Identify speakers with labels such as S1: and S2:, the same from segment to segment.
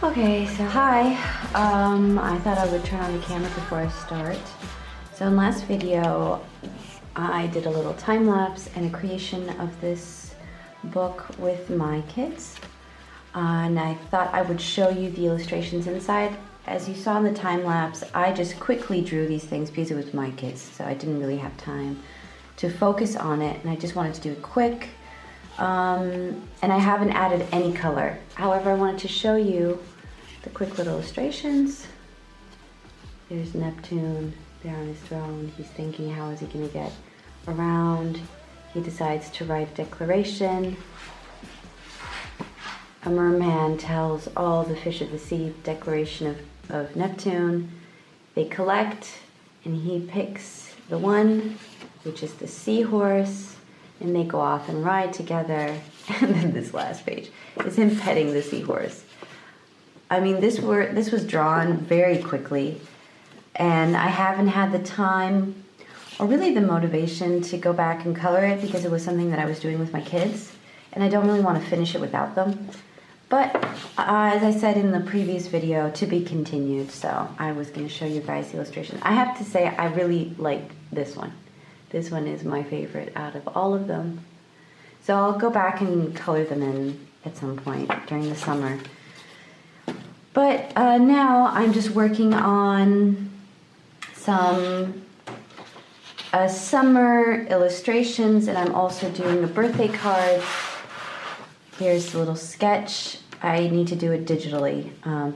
S1: Okay, so hi. I thought I would turn on the camera before I start. So in last video, I did a little time lapse and a creation of this book with my kids. And I thought I would show you the illustrations inside. As you saw in the time lapse, I just quickly drew these things because it was my kids, so I didn't really have time to focus on it, and I just wanted to do it quick. And I haven't added any color. However, I wanted to show you the quick little illustrations. There's Neptune there on his throne. He's thinking, how is he going to get around? He decides to write a declaration. A merman tells all the fish of the sea declaration of Neptune. They collect, and he picks the one, which is the seahorse, and they go off and ride together. And then this last page is him petting the seahorse. I mean, this was drawn very quickly, and I haven't had the time or really the motivation to go back and color it because it was something that I was doing with my kids, and I don't really want to finish it without them. But as I said in the previous video, to be continued, so I was going to show you guys the illustration. I have to say I really like this one. This one is my favorite out of all of them. So I'll go back and color them in at some point during the summer. But now I'm just working on some summer illustrations, and I'm also doing a birthday card. Here's a little sketch. I need to do it digitally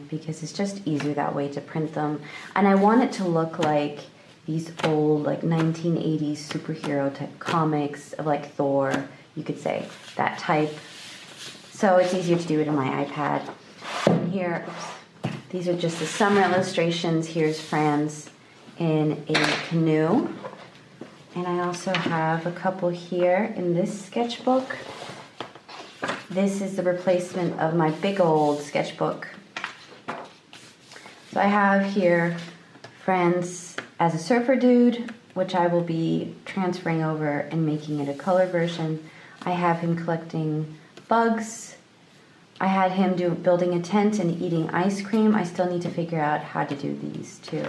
S1: because it's just easier that way to print them. And I want it to look like these old, like 1980s superhero type comics of like Thor, you could say, that type. So it's easier to do it on my iPad. And here, these are just the summer illustrations. Here's Franz in a canoe. And I also have a couple here in this sketchbook. This is the replacement of my big old sketchbook. So I have here Franz as a surfer dude, which I will be transferring over and making it a color version. I have him collecting bugs. I had him building a tent and eating ice cream. I still need to figure out how to do these too.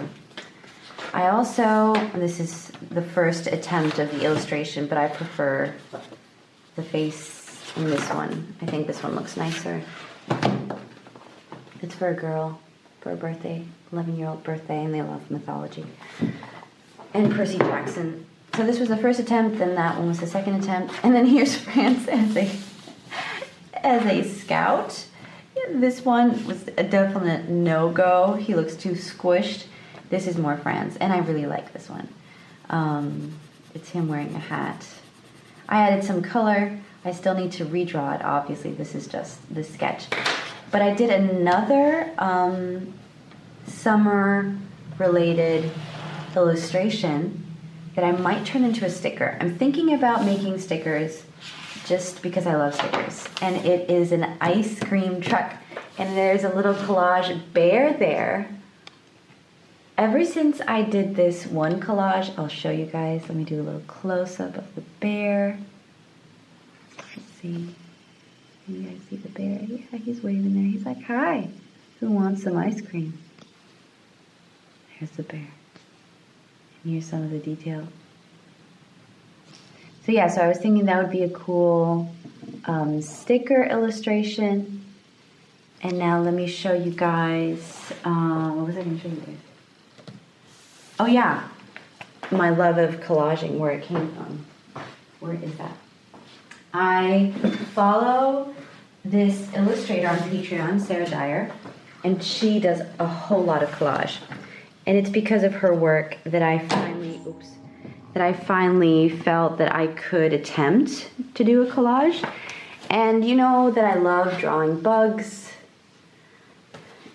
S1: I also, and this is the first attempt of the illustration, but I prefer the face in this one. I think this one looks nicer. It's for a girl, for a birthday, 11-year-old birthday, and they love mythology. And Percy Jackson. So this was the first attempt, then that one was the second attempt, and then here's France as a scout. This one was a definite no-go. He looks too squished. This is more France, and I really like this one. It's him wearing a hat. I added some color. I still need to redraw it, obviously. This is just the sketch. But I did another summer-related illustration that I might turn into a sticker. I'm thinking about making stickers just because I love stickers. And it is an ice cream truck. And there's a little collage bear there. Ever since I did this one collage, I'll show you guys. Let me do a little close-up of the bear. Let's see. Can you guys see the bear? Yeah, he's waving there. He's like, hi, who wants some ice cream? There's the bear. And here's some of the detail. So yeah, so I was thinking that would be a cool sticker illustration. And now let me show you guys, what was I going to show you guys? Oh yeah, my love of collaging, where it came from. Where is that? I follow this illustrator on Patreon, Sarah Dyer, and she does a whole lot of collage. And it's because of her work that I finally felt that I could attempt to do a collage. And you know that I love drawing bugs,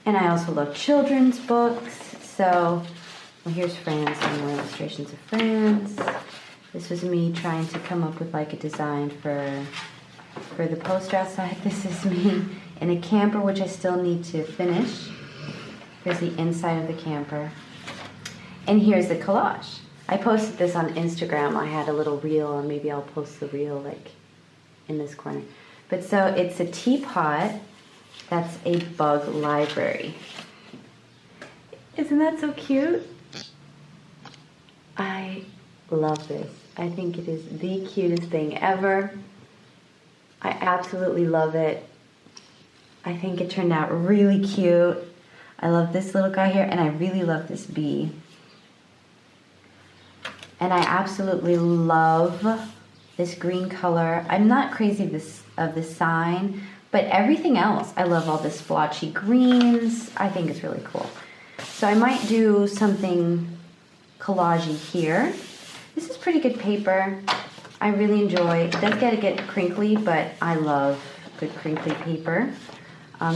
S1: and I also love children's books. So, well, here's Franz, some more illustrations of Franz. This was me trying to come up with like a design for the poster outside. This is me in a camper, which I still need to finish. Here's the inside of the camper. And here's the collage. I posted this on Instagram. I had a little reel, and maybe I'll post the reel like in this corner. But so it's a teapot That's a bug library. Isn't that so cute? I love this. I think it is the cutest thing ever. I absolutely love it. I think it turned out really cute. I love this little guy here, and I really love this bee. And I absolutely love this green color. I'm not crazy of this sign, but everything else, I love all the splotchy greens. I think it's really cool. So I might do something collagey here. This is pretty good paper. I really enjoy. It does get crinkly, but I love good crinkly paper.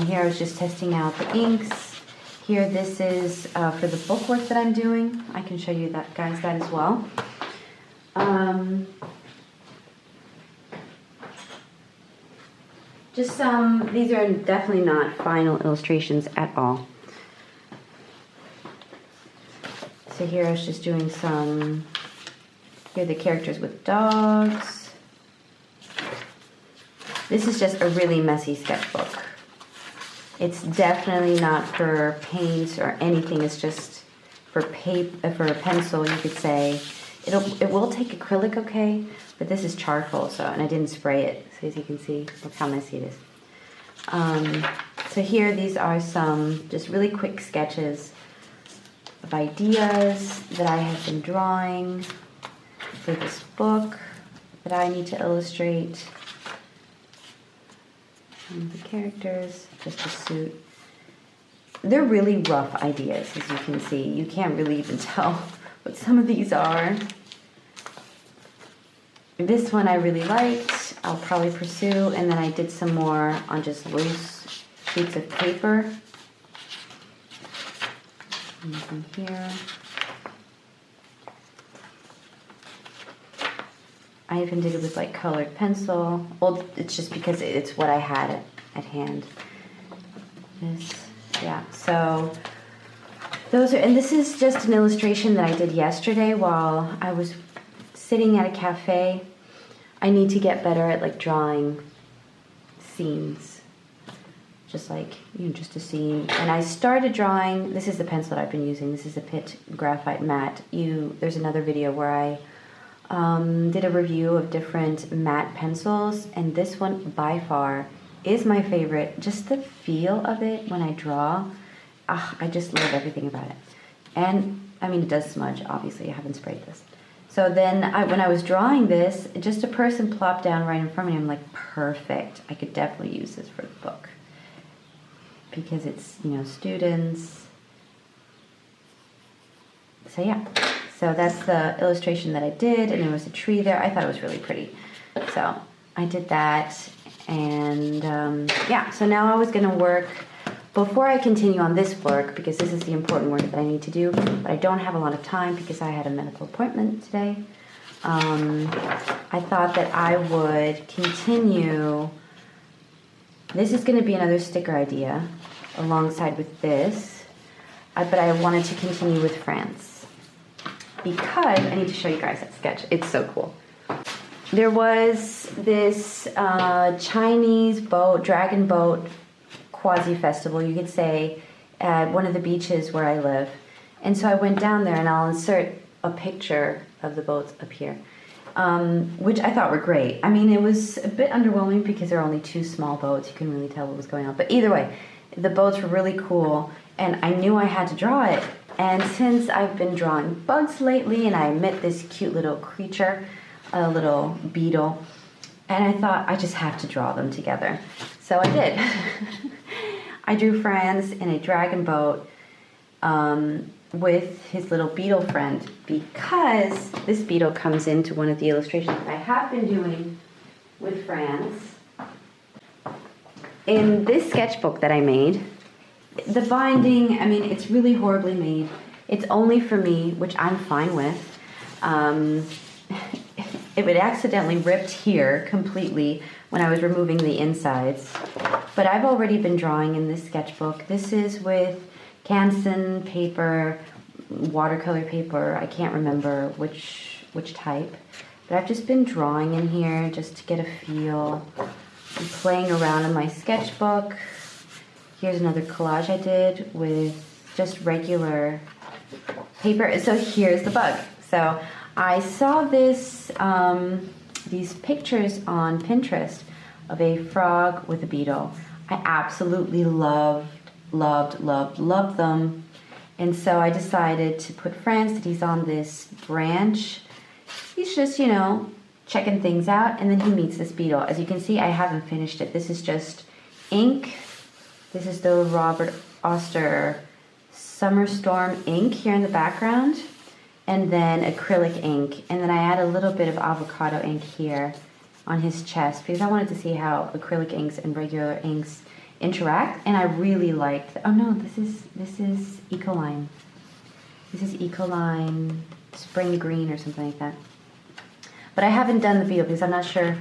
S1: Here I was just testing out the inks. Here this is for the bookwork that I'm doing. I can show you that, guys, that as well. These are definitely not final illustrations at all. So here I was just doing here are the characters with dogs. This is just a really messy sketchbook. It's definitely not for paint or anything. It's just for for a pencil, you could say. It will take acrylic, okay, but this is charcoal, and I didn't spray it. So as you can see, look how messy it is. So here, these are some just really quick sketches of ideas that I have been drawing for this book that I need to illustrate. And the characters, just a suit. They're really rough ideas, as you can see. You can't really even tell what some of these are. This one I really liked. I'll probably pursue, and then I did some more on just loose sheets of paper. Anything here. I even did it with like colored pencil. Well, it's just because it's what I had at hand. Yeah, so those are, and this is just an illustration that I did yesterday while I was sitting at a cafe. I need to get better at like drawing scenes. Just like, just a scene. And I started drawing, this is the pencil that I've been using. This is a Pitt Graphite Matte. There's another video where I did a review of different matte pencils, and this one by far is my favorite. Just the feel of it when I draw, I just love everything about it. And I mean, it does smudge, obviously. I haven't sprayed this. So then when I was drawing this, just a person plopped down right in front of me. I'm like, perfect. I could definitely use this for the book. Because it's, students. So yeah. So that's the illustration that I did, and there was a tree there. I thought it was really pretty. So I did that, and yeah, so now I was gonna work, before I continue on this work, because this is the important work that I need to do, but I don't have a lot of time because I had a medical appointment today. I thought that I would continue. This is gonna be another sticker idea alongside with this, but I wanted to continue with France. Because I need to show you guys that sketch. It's so cool. There was this Chinese boat, dragon boat, quasi-festival, you could say, at one of the beaches where I live. And so I went down there, and I'll insert a picture of the boats up here, which I thought were great. I mean, it was a bit underwhelming because there are only two small boats. You couldn't really tell what was going on. But either way, the boats were really cool, and I knew I had to draw it. And since I've been drawing bugs lately, and I met this cute little creature, a little beetle, and I thought I just have to draw them together. So I did. I drew Franz in a dragon boat with his little beetle friend, because this beetle comes into one of the illustrations I have been doing with Franz. In this sketchbook that I made, the binding, I mean, it's really horribly made. It's only for me, which I'm fine with. It would accidentally ripped here completely when I was removing the insides. But I've already been drawing in this sketchbook. This is with Canson paper, watercolor paper. I can't remember which type. But I've just been drawing in here just to get a feel. I'm playing around in my sketchbook. Here's another collage I did with just regular paper. So here's the bug. So I saw this, these pictures on Pinterest of a frog with a beetle. I absolutely loved them. And so I decided to put France, that he's on this branch. He's just, you know, checking things out, and then he meets this beetle. As you can see, I haven't finished it. This is just ink. This is the Robert Oster Summer Storm ink here in the background, and then acrylic ink. And then I add a little bit of avocado ink here on his chest because I wanted to see how acrylic inks and regular inks interact. And I really liked, oh no, this is Ecoline. This is Ecoline Spring Green or something like that. But I haven't done the beetle because I'm not sure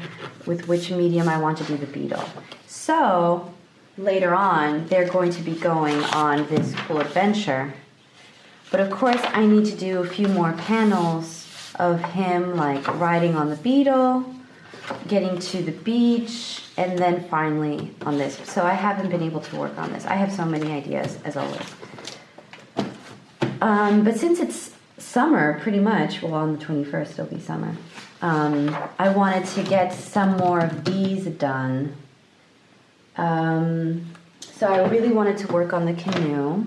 S1: with which medium I want to do the beetle. So later on, they're going to be going on this cool adventure. But of course, I need to do a few more panels of him like riding on the beetle, getting to the beach, and then finally on this. So I haven't been able to work on this. I have so many ideas, as always. But since it's summer, pretty much, well, on the 21st it'll be summer, I wanted to get some more of these done. So I really wanted to work on the canoe.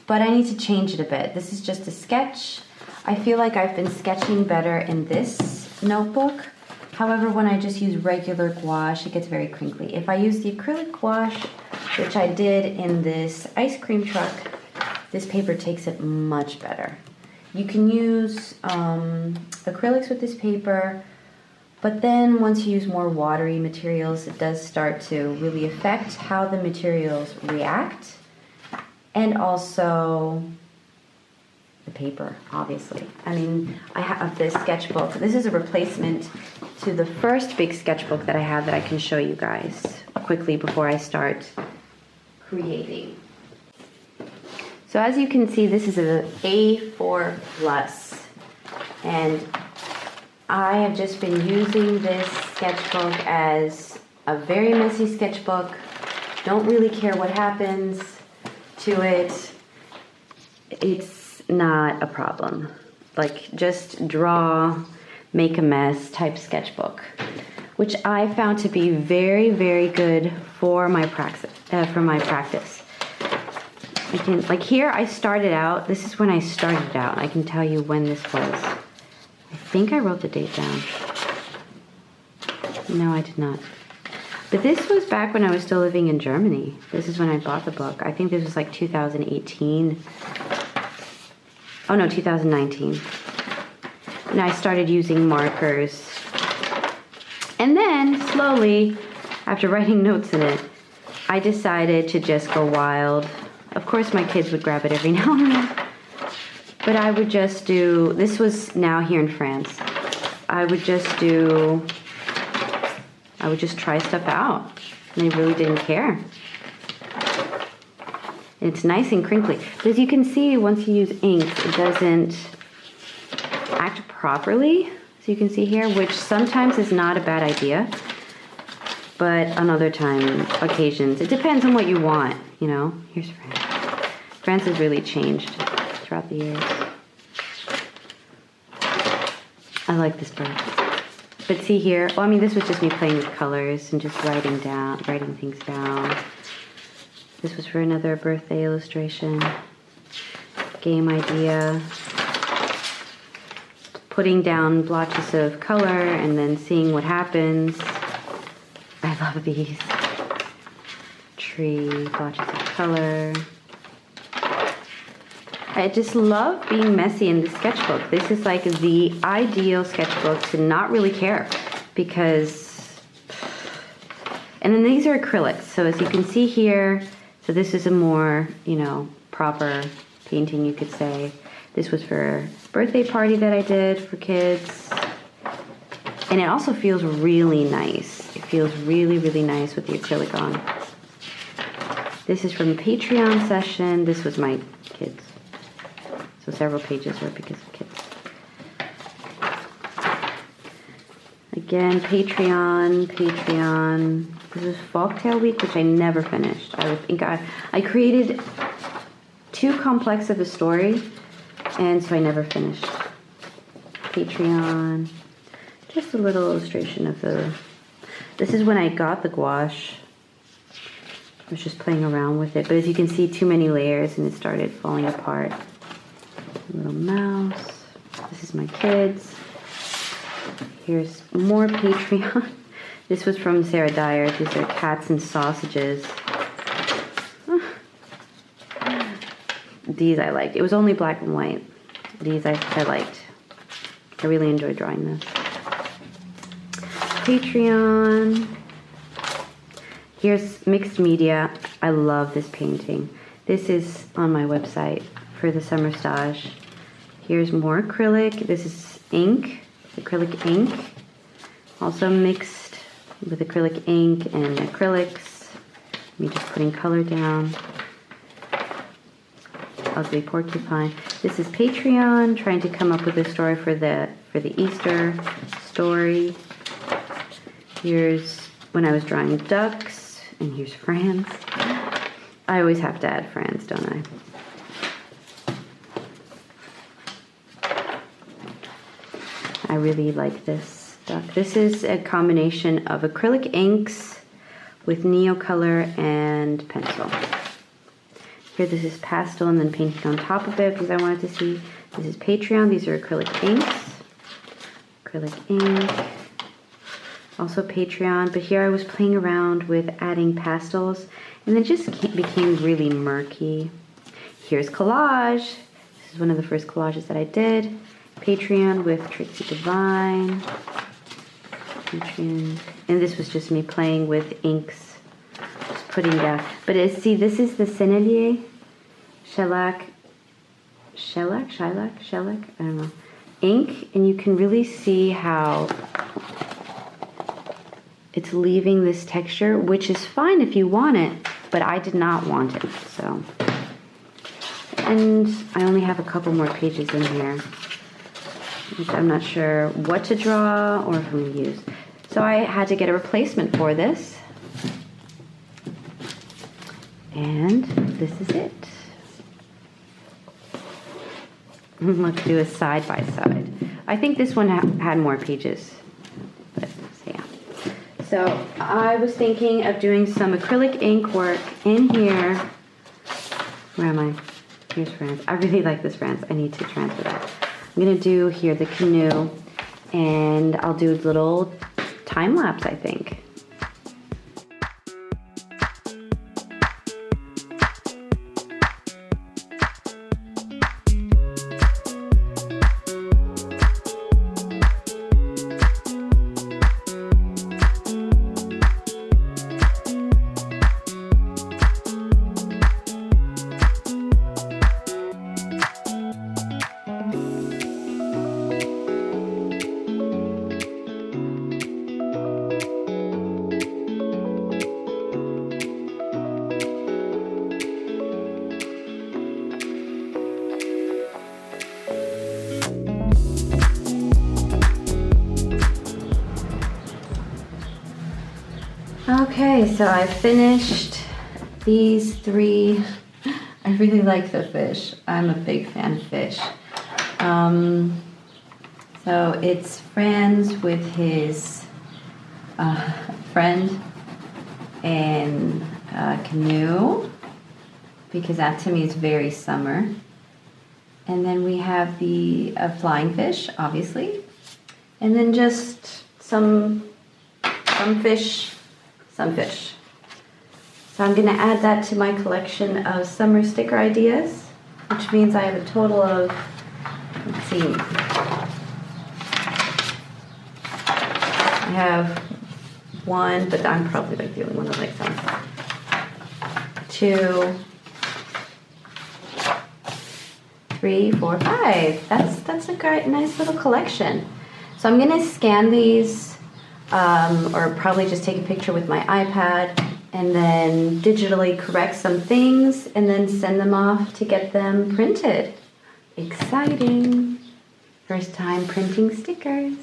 S1: But I need to change it a bit. This is just a sketch. I feel like I've been sketching better in this notebook. However, when I just use regular gouache, it gets very crinkly. If I use the acrylic gouache, which I did in this ice cream truck, this paper takes it much better. You can use acrylics with this paper, but then once you use more watery materials, it does start to really affect how the materials react, and also the paper, obviously. I mean, I have this sketchbook. This is a replacement to the first big sketchbook that I have that I can show you guys quickly before I start creating. So as you can see, this is an A4 plus, and I have just been using this sketchbook as a very messy sketchbook. Don't really care what happens to it. It's not a problem. Like, just draw, make a mess type sketchbook, which I found to be very, very good for my practice. I can, like here, I started out. This is when I started out. I can tell you when this was. I think I wrote the date down. No, I did not. But this was back when I was still living in Germany. This is when I bought the book. I think this was like 2018. Oh no, 2019. And I started using markers. And then, slowly, after writing notes in it, I decided to just go wild. Of course, my kids would grab it every now and then. But I would just do, this was now here in France, I would just try stuff out. And I really didn't care. It's nice and crinkly. But as you can see, once you use inks, it doesn't act properly. So you can see here, which sometimes is not a bad idea. But on other occasions, it depends on what you want, you know. Here's France. France has really changed throughout the years. I like this bird. But see here, well, I mean, this was just me playing with colors and just writing things down. This was for another birthday illustration. Game idea. Putting down blotches of color and then seeing what happens. I love these. Tree, blotches of color. I just love being messy in the sketchbook. This is like the ideal sketchbook to not really care because, and then these are acrylics. So as you can see here, so this is a more, you know, proper painting, you could say. This was for a birthday party that I did for kids. And it also feels really nice. It feels really, really nice with the acrylic on. This is from a Patreon session. This was my kids. So several pages were because of kids. Again, Patreon. This is Folktale Week, which I never finished. I think I created too complex of a story, and so I never finished. Patreon. Just a little illustration of this is when I got the gouache. I was just playing around with it, but as you can see, too many layers and it started falling apart. A little mouse. This is my kids. Here's more Patreon. This was from Sarah Dyer. These are cats and sausages. These I liked. It was only black and white. These I liked. I really enjoyed drawing this. Patreon. Here's mixed media. I love this painting. This is on my website for the summer stage. Here's more acrylic. This is ink, acrylic ink. Also mixed with acrylic ink and acrylics. Me just putting color down. Ugly porcupine. This is Patreon, trying to come up with a story for the Easter story. Here's when I was drawing ducks, and here's Franz. I always have to add Franz, don't I? I really like this duck. This is a combination of acrylic inks with Neocolor and pencil. Here, this is pastel and then painting on top of it because I wanted to see. This is Patreon. These are acrylic inks. Acrylic ink. Also Patreon, but here I was playing around with adding pastels and it just became really murky. Here's collage. This is one of the first collages that I did. Patreon with Trixie Divine. Patreon. And this was just me playing with inks. Just putting down. But see, this is the Sennelier shellac, I don't know, ink. And you can really see how it's leaving this texture, which is fine if you want it, but I did not want it, so. And I only have a couple more pages in here. I'm not sure what to draw or if I'm going to use. So I had to get a replacement for this. And this is it. Let's do a side by side. I think this one had more pages. But, so yeah. So I was thinking of doing some acrylic ink work in here. Where am I? Here's France. I really like this France. I need to transfer that. I'm going to do here the canoe, and I'll do a little time lapse, I think. Okay, so I finished these three. I really like the fish. I'm a big fan of fish. So it's Franz with his friend in a canoe, because that to me is very summer. And then we have the flying fish, obviously. And then just some fish. Some fish. So I'm going to add that to my collection of summer sticker ideas, which means I have a total of, let's see, I have one, but I'm probably like the only one that likes them. 2, 3, 4, 5. That's a great, nice little collection. So I'm going to scan these. Or probably just take a picture with my iPad and then digitally correct some things and then send them off to get them printed. Exciting! First time printing stickers.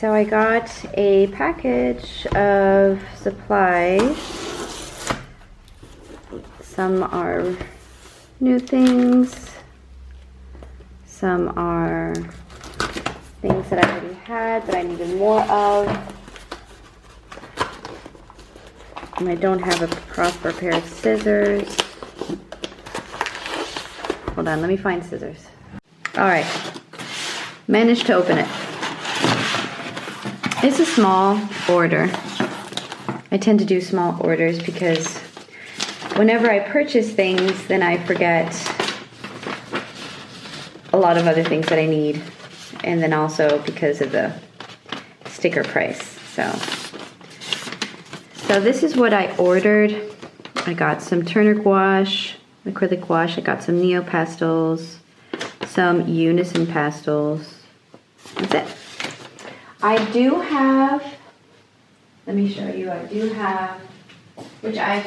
S1: So I got a package of supplies. Some are new things. Some are things that I already had that I needed more of. And I don't have a proper pair of scissors. Hold on, let me find scissors. All right, managed to open it. It's a small order. I tend to do small orders because whenever I purchase things, then I forget a lot of other things that I need. And then also because of the sticker price. So this is what I ordered. I got some Turner gouache, acrylic gouache. I got some Neo pastels, some Unison pastels. That's it. I do have, let me show you, I do have, which I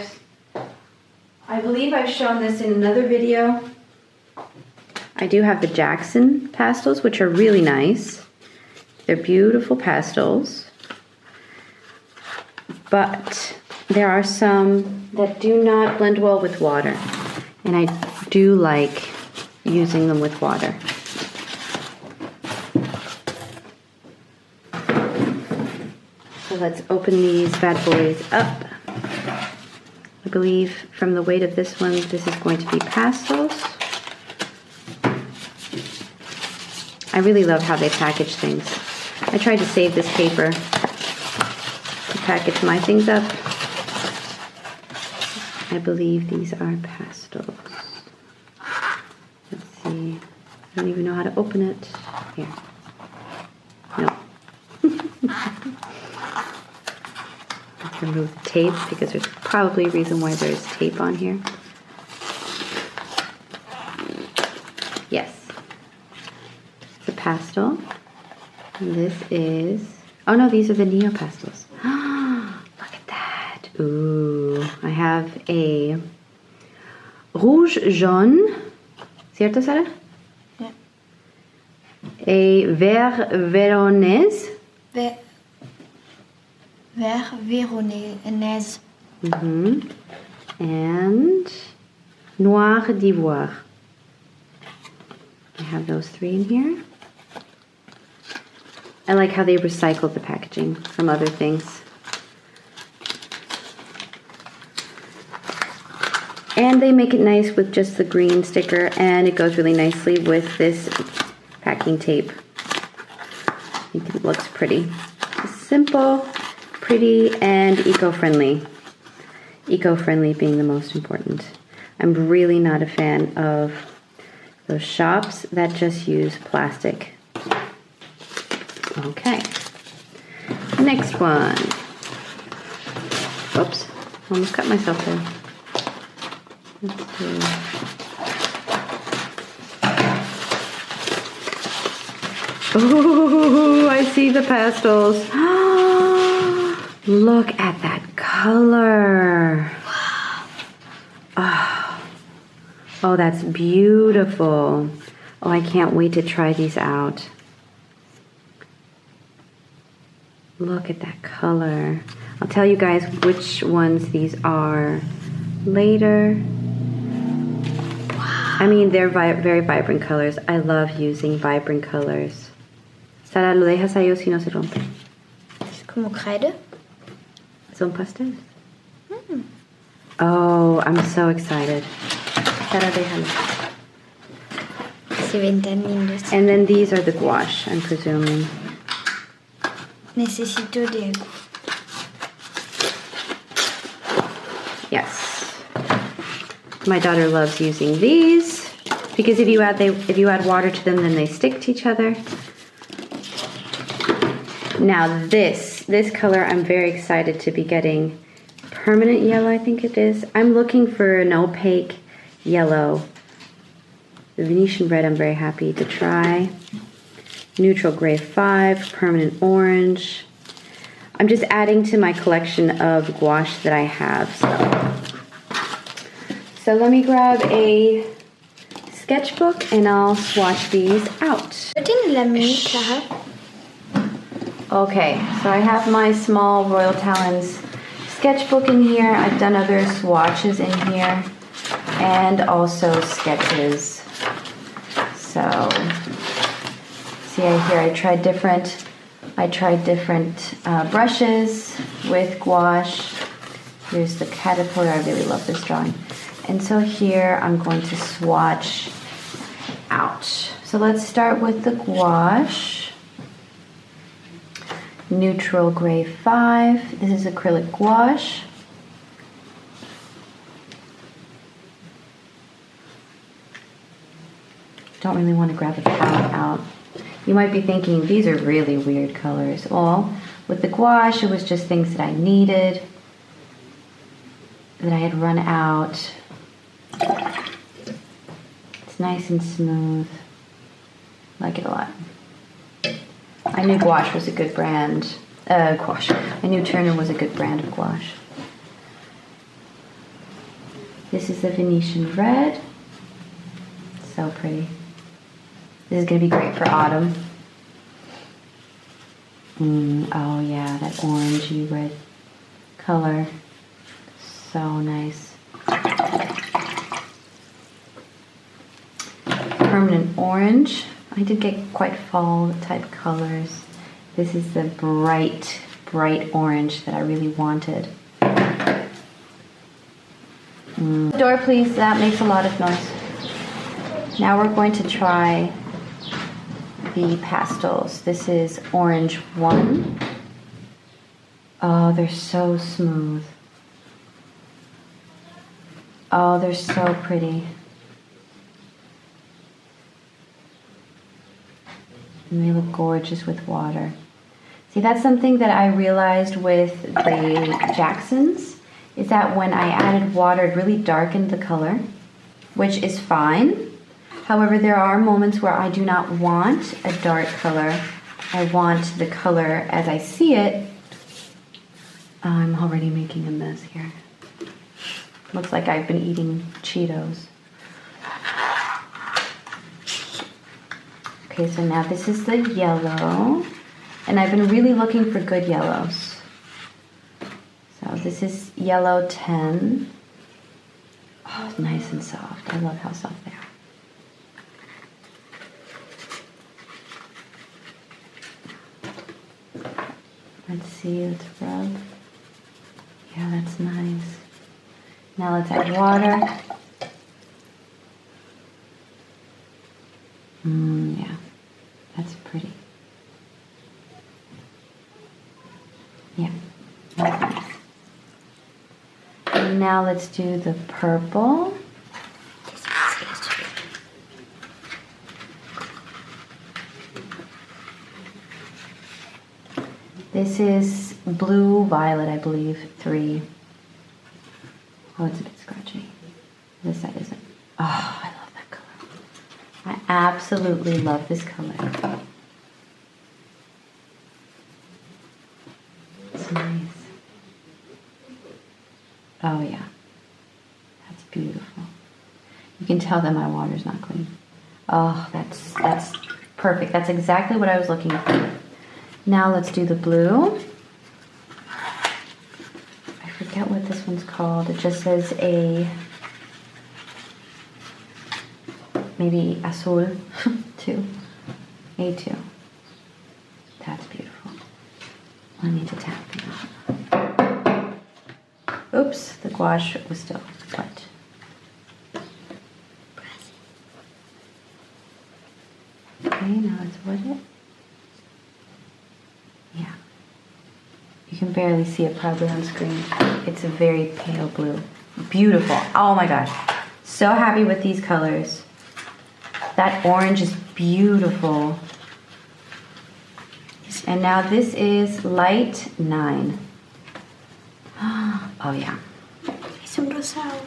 S1: believe I've shown this in another video. I do have the Jackson pastels, which are really nice. They're beautiful pastels. But there are some that do not blend well with water. And I do like using them with water. So let's open these bad boys up. I believe from the weight of this one, this is going to be pastels. I really love how they package things. I tried to save this paper to package my things up. I believe these are pastels. Let's see. I don't even know how to open it. Here. No. Let's remove the tape because there's probably a reason why there's tape on here. Yes. It's a pastel. And this is, oh no, these are the Neo pastels. Look at that. Ooh, I have a rouge jaune. ¿Cierto, Sara?
S2: Yeah.
S1: A vert véronèse.
S2: Vert véronèse.
S1: And noir d'ivoire. I have those three in here. I like how they recycled the packaging from other things. And they make it nice with just the green sticker, and it goes really nicely with this packing tape. I think it looks pretty. It's simple, pretty, and eco-friendly. Eco-friendly being the most important. I'm really not a fan of those shops that just use plastic. Okay. Next one. Oops, almost cut myself there. Let's see. Oh, I see the pastels. Look at that color. Oh, that's beautiful. Oh, I can't wait to try these out. Look at that color. I'll tell you guys which ones these are later. I mean, they're very vibrant colors. I love using vibrant colors. Sara, lo dejas ahí o si no se rompe.
S2: Es como Kreide.
S1: Son pasteles. Oh, I'm so excited. Sara, déjalo.
S2: Se ven tan lindos.
S1: And then these are the gouache, I'm presuming.
S2: Necesito de algo.
S1: Yes. My daughter loves using these because if you add water to them, then they stick to each other. Now this color, I'm very excited to be getting. Permanent yellow, I think it is. I'm looking for an opaque yellow. The Venetian red, I'm very happy to try. Neutral gray 5, permanent orange. I'm just adding to my collection of gouache that I have. So let me grab a sketchbook and I'll swatch these out.
S2: Peut-être la minute, Clara.
S1: Okay, so I have my small Royal Talons sketchbook in here. I've done other swatches in here and also sketches. So, see here I tried different brushes with gouache. Here's the caterpillar. I really love this drawing. And so here I'm going to swatch out. So let's start with the gouache. Neutral gray 5. This is acrylic gouache. Don't really want to grab the palette out. You might be thinking, these are really weird colors. Well, with the gouache, it was just things that I needed, that I had run out. It's nice and smooth. Like it a lot. I knew gouache was a good brand. Gouache. I knew Turner was a good brand of gouache. This is the Venetian red. So pretty. This is going to be great for autumn. Oh yeah, that orangey red color. So nice. Permanent orange. I did get quite fall type colors. This is the bright orange that I really wanted. Door please, that makes a lot of noise. Now we're going to try the pastels. This is orange 1. Oh, they're so smooth. Oh, they're so pretty. And they look gorgeous with water. See, that's something that I realized with the Jacksons, is that when I added water, it really darkened the color, which is fine. However, there are moments where I do not want a dark color. I want the color as I see it. I'm already making a mess here. Looks like I've been eating Cheetos. Okay, so now this is the yellow. And I've been really looking for good yellows. So this is yellow 10. Oh, it's nice and soft. I love how soft they are. Let's see, let's rub. Yeah, that's nice. Now let's add water. Yeah, that's pretty. Yeah, that's nice. And now let's do the purple. This is blue violet, I believe, 3. Oh, it's a bit scratchy. This side isn't. Oh, I love that color. I absolutely love this color. It's nice. Oh yeah, that's beautiful. You can tell that my water's not clean. Oh, that's perfect. That's exactly what I was looking for. Now let's do the blue. I forget what this one's called. It just says maybe azul 2. A2. That's beautiful. I need to tap it. Oops, the gouache was still wet. Okay, now let's wet it. Yeah. You can barely see it probably on screen. It's a very pale blue. Beautiful. Oh my gosh. So happy with these colors. That orange is beautiful. And now this is light 9. Oh yeah.
S2: Es un rosado.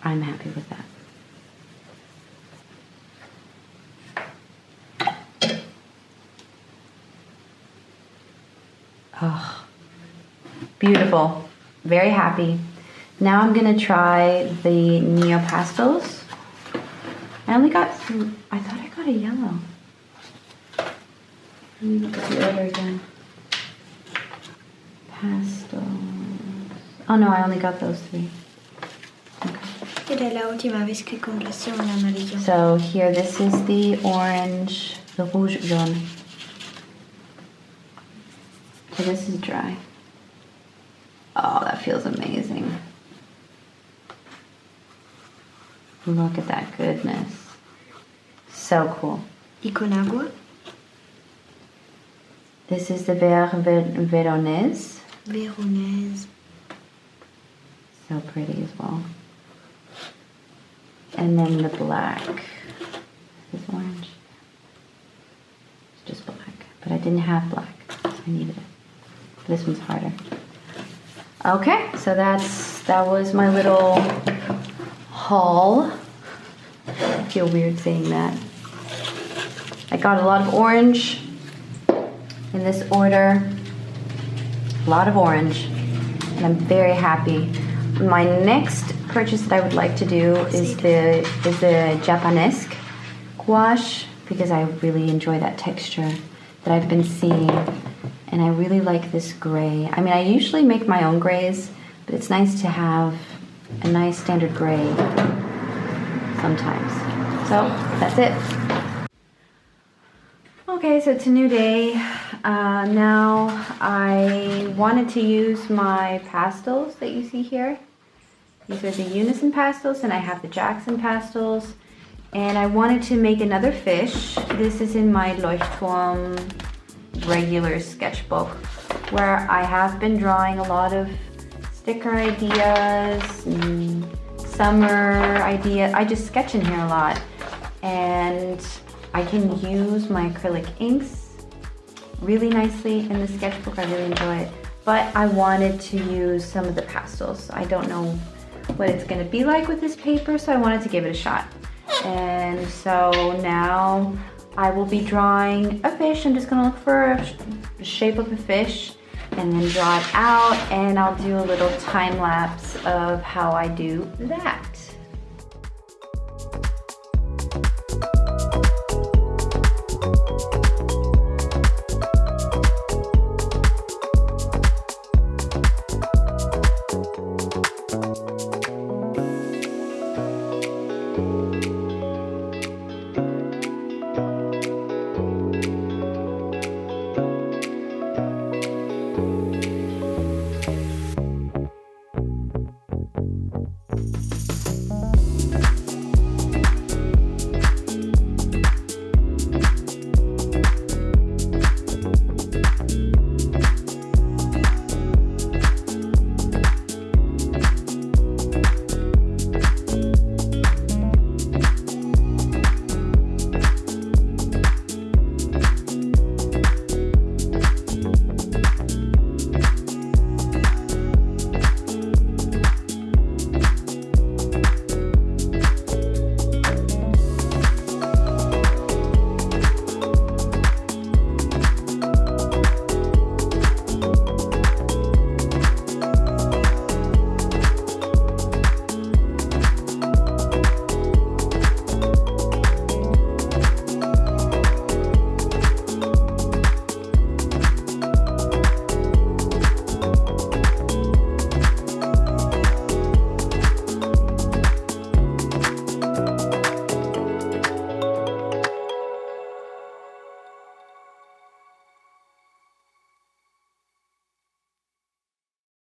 S1: I'm happy with that. Oh, beautiful. Very happy. Now I'm gonna try the Neo Pastels. I only got I thought I got a yellow. Let me look at the order again. Pastels. Oh no, I only got those 3. Okay.
S2: Era la última vez que compraste un amarillo.
S1: So here, this is the orange, the rouge jaune. So this is dry. Oh, that feels amazing. Look at that goodness. So cool.
S2: ¿Y con agua?
S1: This is the vert veronese.
S2: Veronese.
S1: So pretty as well. And then the black. This is orange. It's just black. But I didn't have black, so I needed it. This one's harder. Okay, so that was my little haul. I feel weird saying that. I got a lot of orange in this order. A lot of orange. And I'm very happy. My next purchase that I would like to do is the Japanesque gouache, because I really enjoy that texture that I've been seeing. And I really like this gray. I mean, I usually make my own grays, but it's nice to have a nice standard gray sometimes. So that's it. Okay, so it's a new day. Now I wanted to use my pastels that you see here. These are the Unison pastels, and I have the Jackson pastels. And I wanted to make another fish. This is in my Leuchtturm regular sketchbook, where I have been drawing a lot of sticker ideas and summer ideas. I just sketch in here a lot, and I can use my acrylic inks really nicely in the sketchbook. I really enjoy it, but I wanted to use some of the pastels. I don't know what it's going to be like with this paper, so I wanted to give it a shot. And so now I will be drawing a fish. I'm just going to look for a shape of a fish and then draw it out, and I'll do a little time lapse of how I do that.